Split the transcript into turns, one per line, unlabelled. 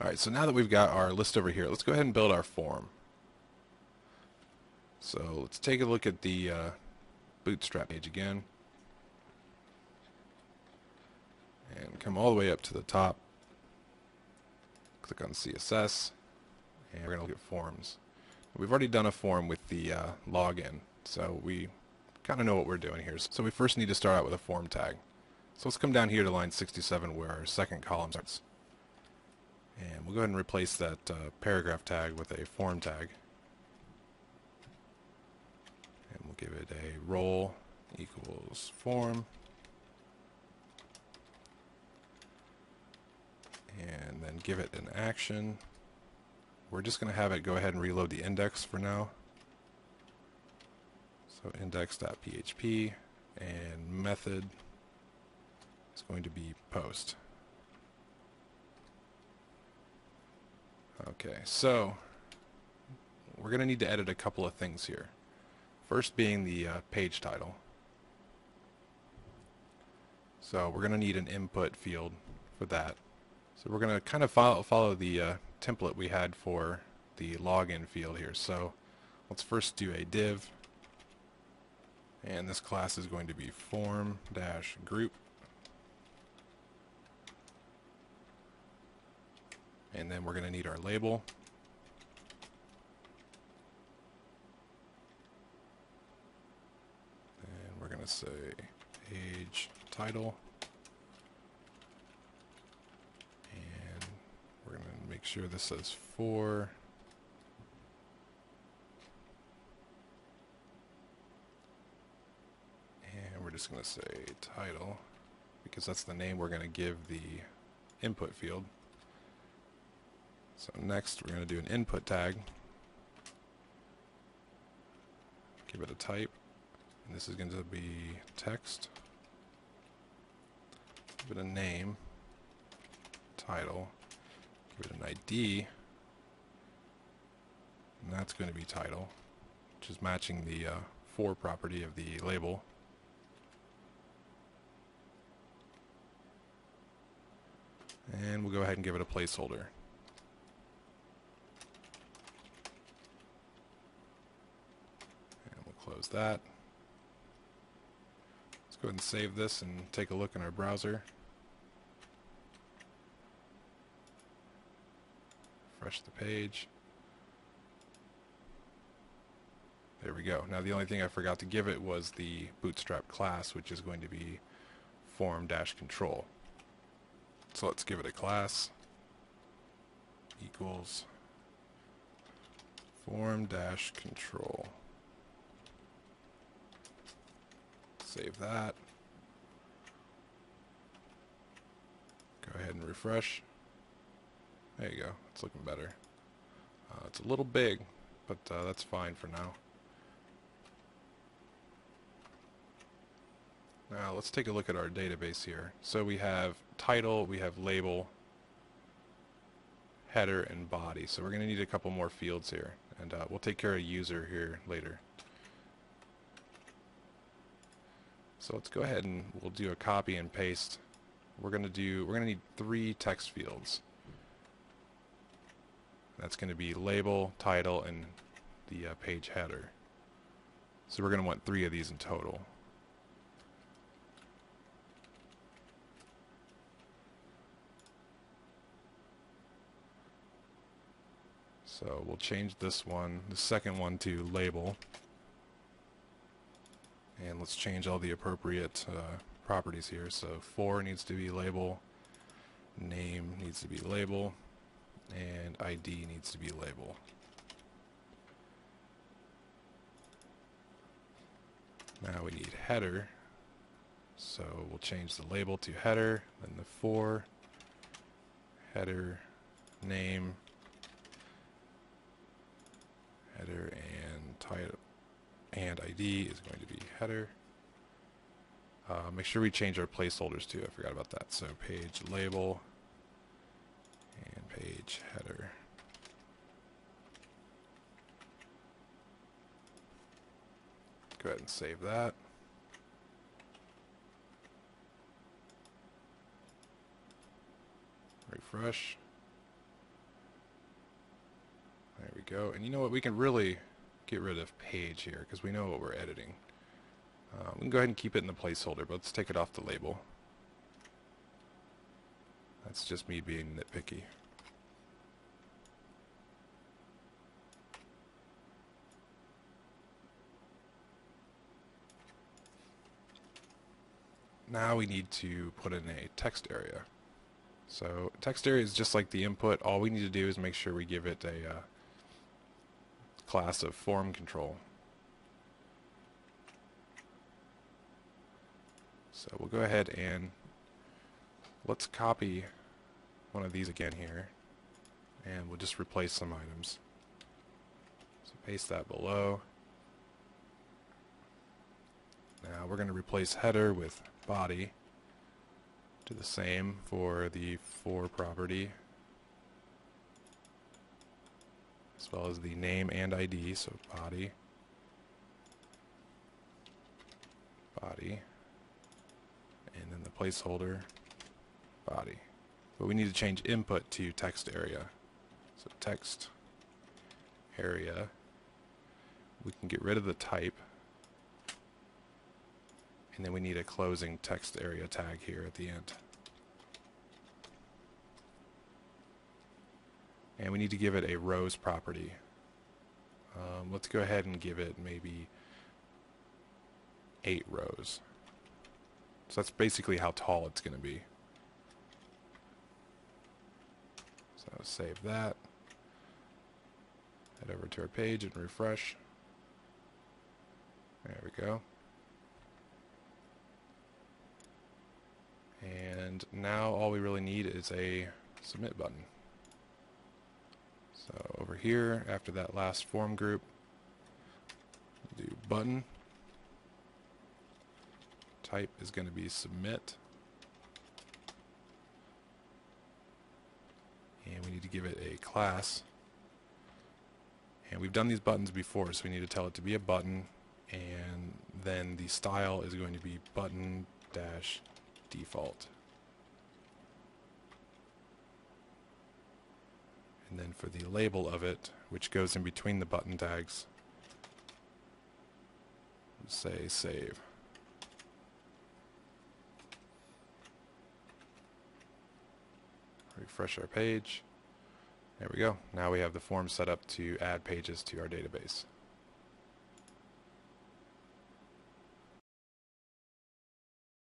Alright, so now that we've got our list over here, let's go ahead and build our form. So let's take a look at the Bootstrap page again. And come all the way up to the top. Click on CSS. And we're going to look at forms. We've already done a form with the login, so we kind of know what we're doing here. So we first need to start out with a form tag. So let's come down here to line 67 where our second column starts. And we'll go ahead and replace that paragraph tag with a form tag. And we'll give it a role equals form. And then give it an action. We're just going to have it go ahead and reload the index for now. So index.php, and method is going to be post. Okay, so we're going to need to edit a couple of things here. First being the page title. So we're going to need an input field for that. So we're going to kind of follow the template we had for the login field here. So let's first do a div, and this class is going to be form-group. And then we're going to need our label. And we're going to say page title. And we're going to make sure this says 4. And we're just going to say title, because that's the name we're going to give the input field. So next we're going to do an input tag. Give it a type. And this is going to be text. Give it a name. Title. Give it an ID. And that's going to be title, which is matching the for property of the label. And we'll go ahead and give it a placeholder. Close that. Let's go ahead and save this and take a look in our browser. Refresh the page. There we go. Now the only thing I forgot to give it was the Bootstrap class, which is going to be form-control. So let's give it a class equals form-control. Save that. Go ahead and refresh. There you go. It's looking better. It's a little big, but that's fine for now. Now let's take a look at our database here. So we have title, we have label, header, and body. So we're going to need a couple more fields here, and we'll take care of user here later. So let's go ahead and we'll do a copy and paste. We're going to need 3 text fields. That's going to be label, title, and the page header. So we're going to want 3 of these in total. So we'll change this one, the second one, to label. And let's change all the appropriate properties here. So 4 needs to be label, name needs to be label, and ID needs to be label. Now we need header. So we'll change the label to header, then the 4, header, name, header, and title. And ID is going to be header. Make sure we change our placeholders too. I forgot about that. So page label and page header. Go ahead and save that. Refresh. we go. And you know what? We can really get rid of page here because we know what we're editing. We can go ahead and keep it in the placeholder, but let's take it off the label. That's just me being nitpicky. Now we need to put in a text area. So text area is just like the input. All we need to do is make sure we give it a class of form control. So we'll go ahead and let's copy one of these again here, and we'll just replace some items. So paste that below. Now we're going to replace header with body. Do the same for the for property, as well as the name and ID. So body, body, and then the placeholder, body. But we need to change input to text area. So text area. We can get rid of the type. And then we need a closing text area tag here at the end. And we need to give it a rows property. Let's go ahead and give it maybe 8 rows. So that's basically how tall it's going to be. So save that. Head over to our page and refresh. There we go. And now all we really need is a submit button. So over here, after that last form group, we'll do button. Type is going to be submit. And we need to give it a class. And we've done these buttons before, so we need to tell it to be a button. And then the style is going to be button-default. And then for the label of it, which goes in between the button tags, say save. Refresh our page. There we go. Now we have the form set up to add pages to our database.